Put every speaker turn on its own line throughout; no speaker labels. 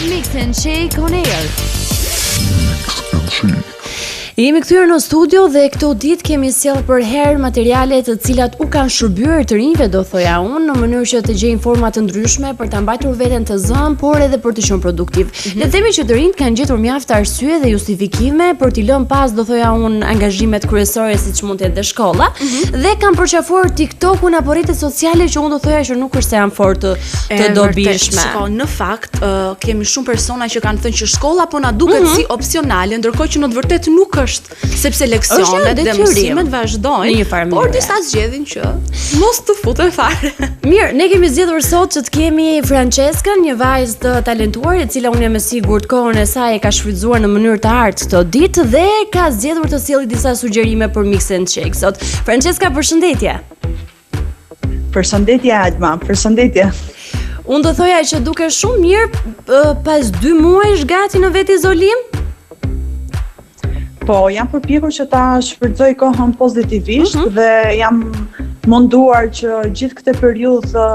Mix and Shake on Air.
Jemi kthyer në studio dhe këto ditë kemi sjell për herë materiale të cilat u kanë shërbyer të rinjve, do thoja unë, në mënyrë që të gjejnë forma të ndryshme për ta mbajtur veten të zënë, por edhe për të qenë produktiv. Le të themi që të rinjt kanë gjetur mjaft arsye dhe justifikime për t'i lënë pas, do thoja unë, angazhimet kryesore siç mund të jetë dhe shkolla, dhe kanë përqafuar TikTok-un apo rrjetet sociale që unë do thoja që nuk është se janë fort të dobishme.
Shiko, në fakt kemi shumë persona që kanë thënë që shkolla po na duket si opsionale, ndërkohë që në të vërtetë nuk sepse leksionet dhe mësimet vazhdojnë, por disa zgjedhin që mos të futen fare.
Mirë, ne kemi zgjedhur sot që të kemi Franceskën, një vajzë të talentuar, e cila unë jam e sigurt kohën e saj e ka shfrytzuar në mënyrë të artë këtë ditë dhe ka zgjedhur të sjellë disa sugjerime për Mix and Shake sot. Franceska, përshëndetje.
Përshëndetje Alma, përshëndetje.
Unë do thoja që duke shumë mirë pas 2 muajsh gati në vetë izolim.
Po, jam përpjekur që ta shfrytëzoj kohën pozitivisht dhe jam munduar që gjithë këtë periudhë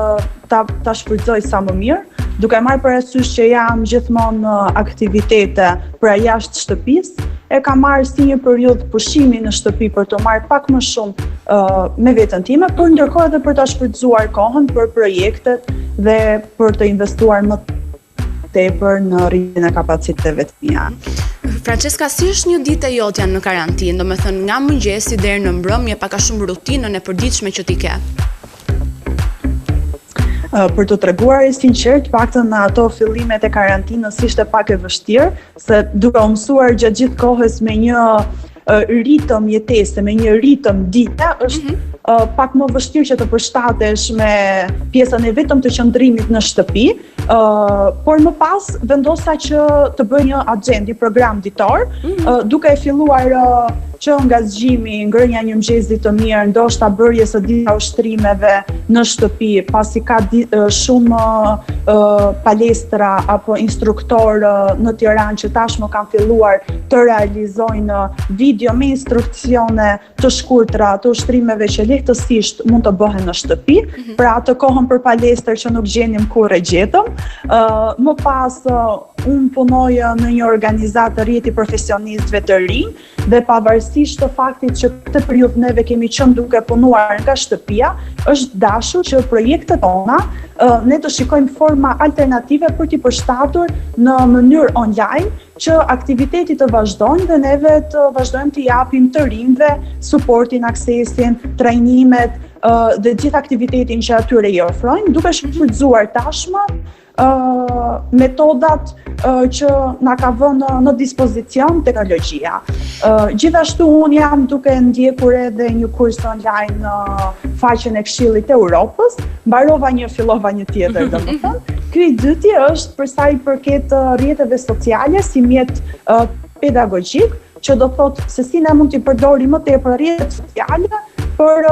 ta shfrytëzoj sa më mirë, duke marrë parasysh që jam gjithmonë në aktivitete pra jashtë shtëpisë, e kam marrë si një periudhë pushimi në shtëpi për të marrë pak më shumë me veten time, por ndërkohë edhe për ta shfrytëzuar kohën për projektet dhe për të investuar më tepër në rritjen e kapaciteteve të mia.
Franceska, si është një ditë e jotja në karantinë? Do me thënë nga mëngjesi deri në mbrëmje, pak a shumë rutinën e përditshme që ti ke?
Për të treguar e sinqert, paktën në ato fillimet e karantinës ishte pak e vështirë, se duke u mësuar gjatë gjithë kohës me një ritëm jetese, me një ritëm dite, është pak më vështirë që të përshtatesh me pjesën e vetëm të qëndrimit në shtëpi, por më pas vendosa që të bëj një agjendi, program ditor, duke e filluar që nga zgjimi, ngrënia një mëngjesi të mirë, ndoshta bërje së disa ushtrimeve në shtëpi, pasi ka shumë palestra apo instruktor në Tiranë që tashmë kanë filluar të realizojnë video me instruksione të shkurtra të ushtrimeve që lehtësisht mund të bëhen në shtëpi, pra atë kohën për palestër që nuk gjenim kur e gjetëm. Më pas unë punoj në një organizatë të rrjeti profesionistëve të rinj dhe pavarësisht të faktit që këtë periudhë neve kemi qenë duke punuar nga shtëpia, është dashur që projektet tona ne të shikojmë forma alternative për t'i përshtatur në mënyrë online, që aktiviteti të vazhdojnë dhe neve të vazhdojmë të japim të rinjve suportin, aksesin, trajnimet dhe gjithë aktivitetin që atyre i ofrojnë, duke shfrytzuar tashmë metodat që na ka vënë në dispozicion teknologjia. Gjithashtu unë jam duke ndjekur edhe një kurs online në faqen e Këshillit të Europës, mbarova një, fillova një tjetër domethënë. Ky i dyti është për sa i përket rrjeteve sociale si mjet pedagogjik, që do thotë se si ne mund t'i përdorim më tepër rrjetet sociale për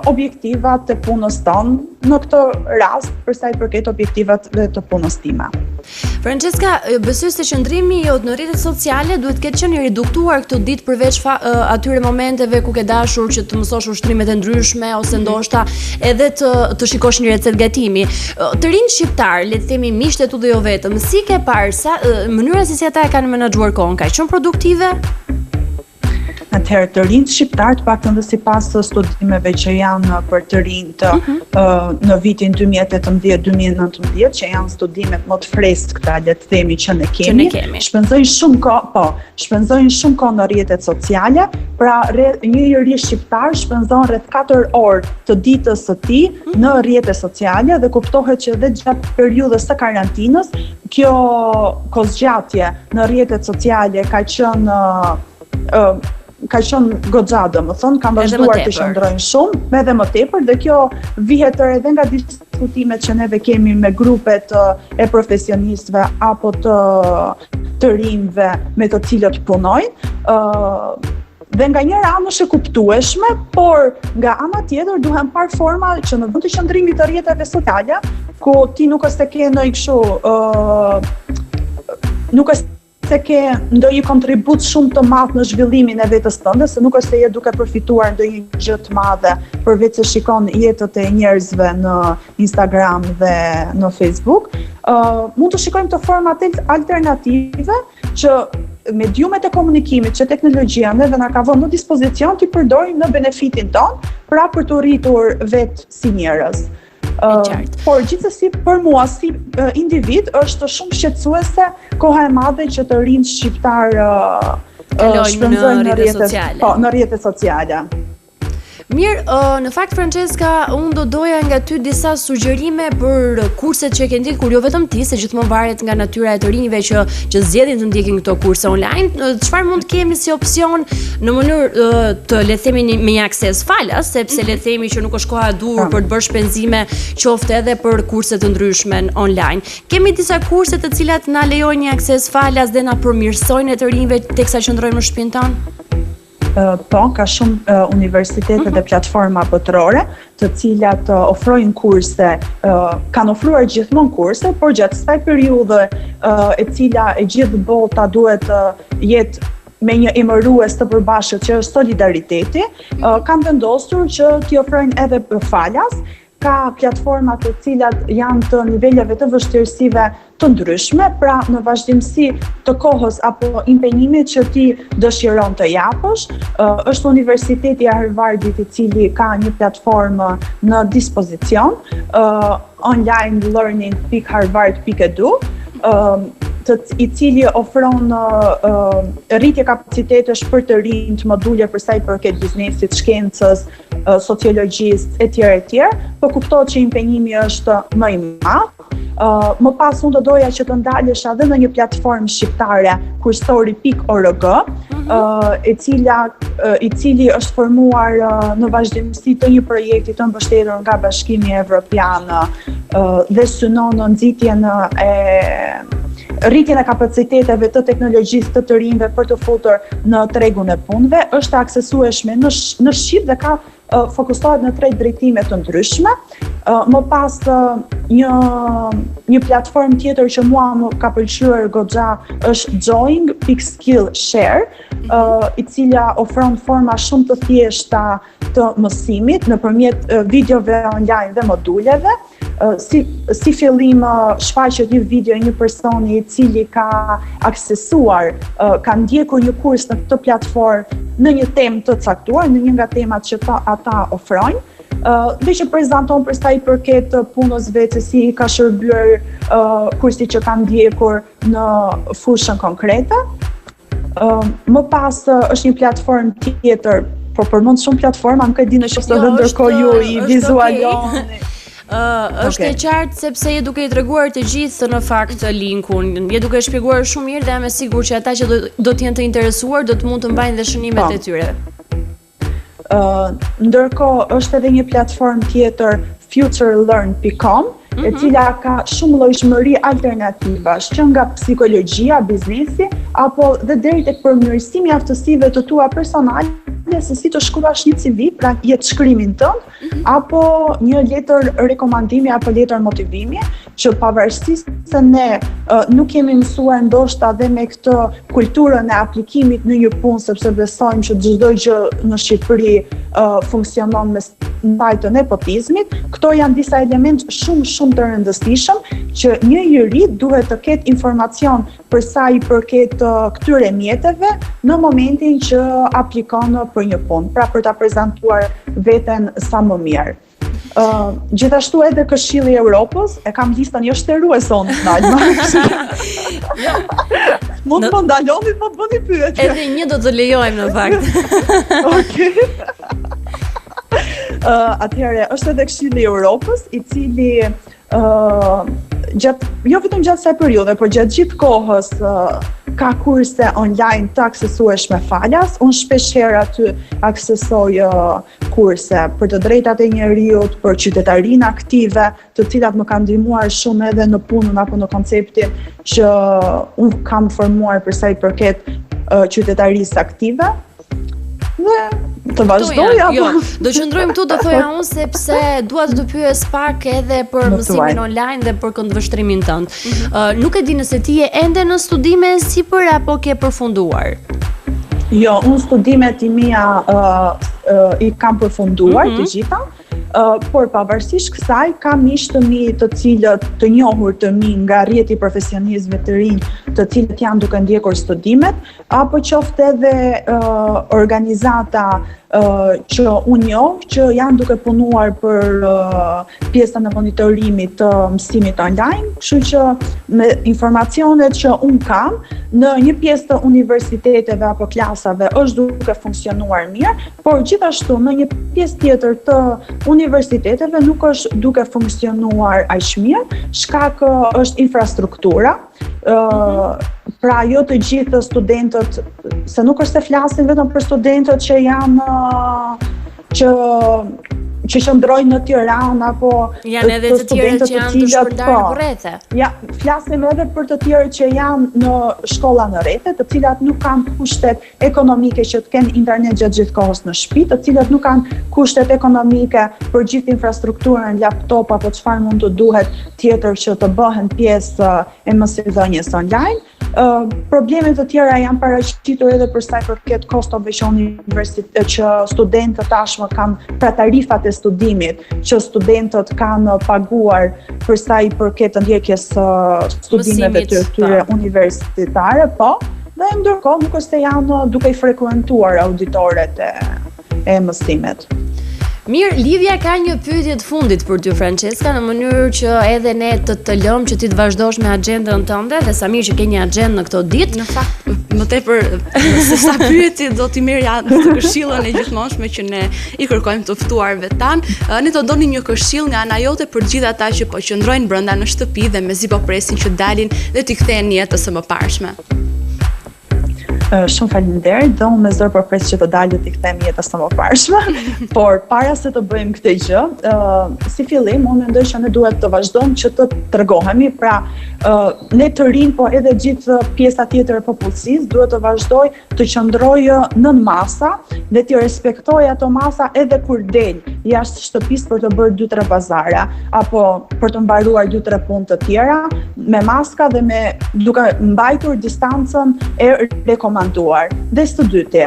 objektivat të punës tonë, në këtë rast për sa i përket objektivave të punës time.
Franceska, besoj se qëndrimi jot në rrjetet sociale duhet të ketë qenë i reduktuar këtë ditë përveç atyre momenteve ku ke dashur që të mësosh ushtrimet e ndryshme ose ndoshta edhe të shikosh një recetë gatimi. Të rinj shqiptar, le të themi miqtë tu dhe jo vetëm, si ke parë mënyra si ata e kanë menaxhuar kohën, ka qenë produktive?
Atëherë të rinjt shqiptar, paktën dhe sipas studimeve që janë për të rinjt në vitin 2018-2019, që janë studimet më të freskëta, le të themi që ne kemi, shpenzojnë shumë kohë në rrjetet sociale, pra një njerëz shqiptar shpenzon rreth 4 orë të ditës së tij në rrjetet sociale dhe kuptohet që edhe gjatë periudhës së karantinës, kjo kozgjatje në rrjetet sociale ka qenë goxha, domethënë, kanë vazhduar të qëndrojnë shumë, edhe më tepër, dhe kjo vihet edhe nga diskutimet që neve kemi me grupet e profesionistëve apo të rinjve me të cilët punojnë. Dhe nga njëra anë është e kuptueshme, por nga ana tjetër duhen parë forma që në vend të qëndrimit të rrjeteve sociale, ku ti nuk është të ke ndonjë kështu, nuk është se ke ndonjë kontribut shumë të madh në zhvillimin e vetës tënde, se nuk është se je duke përfituar ndonjë gjë të madhe përveç se shikon jetët e njerëzve në Instagram dhe në Facebook, mund të shikojmë të format alternative që mediumet e komunikimit që teknologjia neve na ka vënë në dispozicion t'i përdorim në benefitin ton, pra për të rritur vetë si njerëz. Por gjithsesi për mua si individ është shumë shqetësuese koha e madhe që të rinj shqiptar shpenzojnë në rrjetet sociale.
Mirë, në fakt Francesca, unë do doja nga ty disa sugjerime për kurset që ke ndjekur, jo vetëm ti, se gjithmonë varet nga natyra e të rinjve që zgjedhin të ndjekin këto kurse online. Çfarë mund të kemi si opsion në mënyrë të le të themi me një akses falas, sepse le të themi që nuk është koha e dur për të bërë shpenzime qoftë edhe për kurse të ndryshme online. Kemi disa kurse të cilat na lejojnë një akses falas dhe na përmirësojnë e të rinjve teksa qëndrojmë në shtëpinë tonë?
Po, ka shumë universitete dhe platforma botërore të cilat ofrojnë kurse, kanë ofruar gjithmonë kurse, por gjatë kësaj periudhe e cila e gjithë bota duhet jetë me një emërues të përbashkët që është solidariteti, kanë vendosur që t'i ofrojnë edhe falas. Ka platforma të cilat janë të niveleve të vështirësive të ndryshme, pra në vazhdimsi të kohës apo impenjimit që ti dëshiron të japësh, është Universiteti i Harvardit i cili ka një platformë në dispozicion, onlinelearning.harvard.edu, i cili ofron rritje kapacitetesh për të rinjt, module për sa i përket biznesit, shkencës, sociologjisë etj. Po kuptohet që impenjimi është më i madh. Më pas unë do doja që të ndalesha edhe në një platformë shqiptare, kursori.org, i cili është formuar në vazhdimsi të një projekti të mbështetur nga Bashkimi Evropian dhe synon në nxitjen e rritjen e kapaciteteve të teknologjisë të të rinjve për të futur në tregun e punëve, është aksesueshme në Shqip dhe ka fokusohet në 3 drejtime të ndryshme. Më pas një platformë tjetër që mua më ka pëlqyer goxha është Join.Skillshare, i cila ofron forma shumë të thjeshta të mësimit nëpërmjet videove online dhe moduleve. Si fillim shfaqet një video një personi i cili ka aksesuar, ka ndjekur një kurs në këtë platformë në një temë të caktuar, në një nga temat që ata ofrojnë, dhe që prezanton për sa i përket punës vetë, si i ka shërbyer kursi që ka ndjekur në fushën konkrete. Më pas është një platformë tjetër, po përmend shumë platforma, nuk e di nëse edhe ndërkohë ju i vizualizoni.
Është e qartë sepse je duke i treguar të gjithë në fakt linkun, je duke shpjeguar shumë mirë dhe jam e sigurt që ata që do të jenë të interesuar do të mund të mbajnë dhe shënimet e tyre.
Ndërkohë është edhe një platformë tjetër, futurelearn.com, e cila ka shumë llojshmëri alternativash, që nga psikologjia, biznesi, apo dhe deri tek përmirësimi i aftësive të tua personale, se si të shkruash një CV, pra jetë shkrimin tënd, apo një letër rekomandimi apo letër motivimi, që pavarësisht se ne nuk kemi mësuar ndoshta dhe me këtë kulturën e aplikimit në një punë, sepse besojmë që çdo gjë në Shqipëri funksionon me ndaj të nepotizmit, këto janë disa elementë shumë të rëndësishëm që një njeri duhet të ketë informacion për sa i përket këtyre mjeteve në momentin që aplikon për një punë, pra për ta prezantuar veten sa më mirë. Gjithashtu edhe Këshilli i Evropës, e kam listën jo shtruese unë Nalma. Mund të ndaloni të më bëni pyetje.
Edhe një do të lejojmë në fakt.
Okej. Atëherë është edhe Këshilli i Evropës, i cili jo vetëm gjatë kësaj periudhe, por gjatë gjithë kohës ka kurse online të aksesueshme falas. Unë shpeshherë aty aksesoj kurse për të drejtat e njerëzit, për qytetarinë aktive, të cilat më kanë ndihmuar shumë edhe në punën apo në konceptin që unë kam formuar për sa i përket qytetarisë aktive. Dhe Të vazhdoj apo?
Jo, do qëndrojmë këtu do thoja unë sepse dua të pyes pak edhe për mësimin online dhe për këndvështrimin tënd. Nuk e di nëse ti je ende në studime sipër apo ke përfunduar.
Jo, unë studimet i mia i kam përfunduar të gjitha. Por pavarësisht kësaj kam miq të mi të cilët të njohur të mi nga rrjeti profesionistëve të rinj, të cilët janë duke ndjekur studimet, apo qoftë edhe organizata që unë njoh që janë duke punuar për pjesën e monitorimit të mësimit online, kështu që me informacionet që unë kam në një pjesë të universiteteve apo klasave është duke funksionuar mirë, por gjithashtu në një pjesë tjetër të universiteteve nuk është duke funksionuar aq mirë, shkak është infrastruktura. Pra jo të gjithë studentët, se nuk është se flasin vetëm për studentët që janë që qëndrojnë në Tiranë apo
janë edhe të tjerë që janë të shpërndarë në rrethe.
Ja, flasim edhe për të tjerë që janë në shkolla në rrethe, të cilat nuk kanë kushtet ekonomike që të kenë internet gjatë gjithë kohës në shtëpi, të cilat nuk kanë kushtet ekonomike për gjithë infrastrukturën, laptop apo çfarë mund të duhet tjetër që të bëhen pjesë e mësimdhënies online. Problemet të tjera janë paraqitur edhe për sa i përket kostove që studentët tashmë kanë, pra tarifat e studimit që studentët kanë paguar për sa i përket ndjekjes studimeve të tyre universitare, po, dhe ndërkohë nuk është se janë duke i frekuentuar auditoret e mësimit.
Mirë, Livia ka një pyetje të fundit për ty, Francesca, në mënyrë që edhe ne të lëmë që ti të vazhdosh me agjendën tënde dhe sa mirë që ke një agjendë në këto ditë.
Në fakt, më tepër se sa pyetje do t'i merrja të këshillën e gjithmoshme që ne i kërkojmë të ftuarve tan. Ne do doni një këshill nga ana jote për gjithë ata që po qëndrojnë brenda në shtëpi dhe mezi po presin që dalin dhe t'i kthehen jetës së mëparshme.
Shumë faleminderit, dhe unë me zor përpres që të dalë t'i kthejmë jetës së mëparshme, por para se të bëjmë këtë gjë, si fillim, unë mendoj që ne duhet të vazhdojmë që të tregohemi, pra ne të rinj, po edhe gjithë pjesa tjetër e popullsisë duhet të vazhdoj të qëndrojë nën masa dhe të respektoj ato masa edhe kur del jashtë shtëpisë për të bërë 2-3 pazara apo për të mbaruar 2-3 punë të tjera me maska dhe me duke mbajtur distancën e rekomanduar. Dhe së dyti,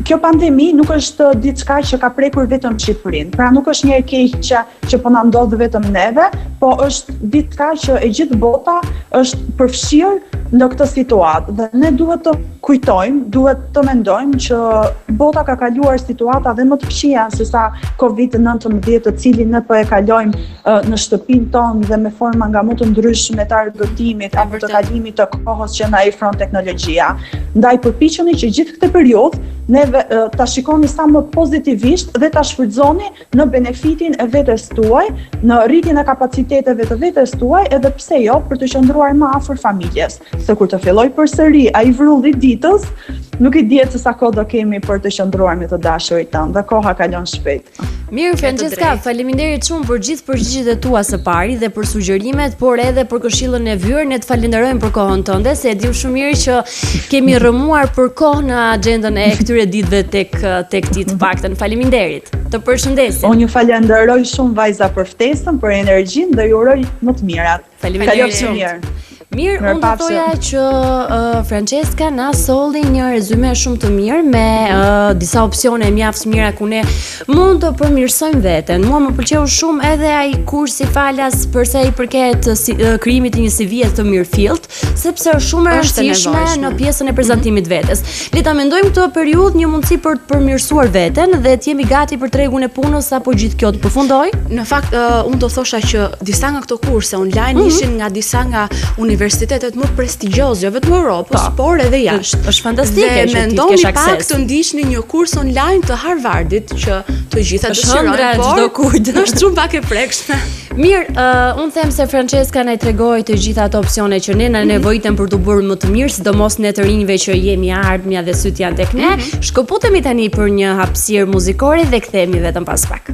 kjo pandemi nuk është diçka që ka prekur vetëm Shqipërinë. Pra nuk është një e keqe që po na ndodh vetëm neve, po është diçka që e gjithë bota është përfshirë në këtë situatë. Dhe ne duhet të kujtojmë, duhet të mendojmë që bota ka kaluar situata dhe më të këqija se sa COVID-19, të cilin ne po e kalojmë në shtëpinë tonë dhe me forma nga më të ndryshme të argëtimit apo të kalimit të kohës që na i ofron teknologjia. Ndaj përpiqeni që gjithë këtë periudhë neve ta shikoni sa më pozitivisht dhe ta shfrytëzoni në benefitin e vetes tuaj, në rritjen e kapaciteteve të vetes tuaj, edhe pse jo për të qëndruar më afër familjes. Se kur të filloj përsëri ai vrulli ditës, nuk i dihet se sa kohë do kemi për të qëndruar me të dashurit tanë, dhe koha kalon shpejt.
Mirë, Francesca, faleminderit shumë për gjithë përgjigjet e tua së pari dhe për sugjerimet, por edhe për këshillën e vyer. Ne të falenderojmë për kohën tënde, se e dim shumë mirë që kemi rrëmuar për kohë në agjendën e këtyre ditëve tek ti të paktën. Faleminderit. Të përshëndesim.
Unë ju falenderoj shumë vajza për ftesën, për energjinë dhe ju uroj më të mirat.
Faleminderit shumë. Mirë, unë të thoja që Francesca na solli një rezume shumë të mirë me disa opsione mjaft mira ku ne mund të përmirësojmë veten. Mua më pëlqeu shumë edhe ai kursi falas për sa i përket krijimit të një CV të mirëfillt, sepse është shumë e rëndësishme në pjesën e prezantimit vetes. Le ta mendojmë këtë periudhë një mundësi për të përmirësuar veten dhe të jemi gati për tregun e punës apo gjithë kjo të përfundoj.
Në fakt, unë do thosha që disa nga këto kurse online ishin nga disa nga universitetet më prestigjioze, jo vetëm Europës, por edhe jashtë.
Është fantastike që ti kesh akses.
Dhe mendoni pak të ndiqni një kurs online të Harvardit që të gjitha dëshirojnë, por është shumë pak e prekshme.
Mirë, unë them se Francesca na i tregoi të gjitha ato opsione që ne na nevojiten për të bërë më të mirë, sidomos ne të rinjve që jemi ardhmja dhe syt janë tek ne. Shkëputemi tani për një hapësirë muzikore dhe kthehemi vetëm pas pak.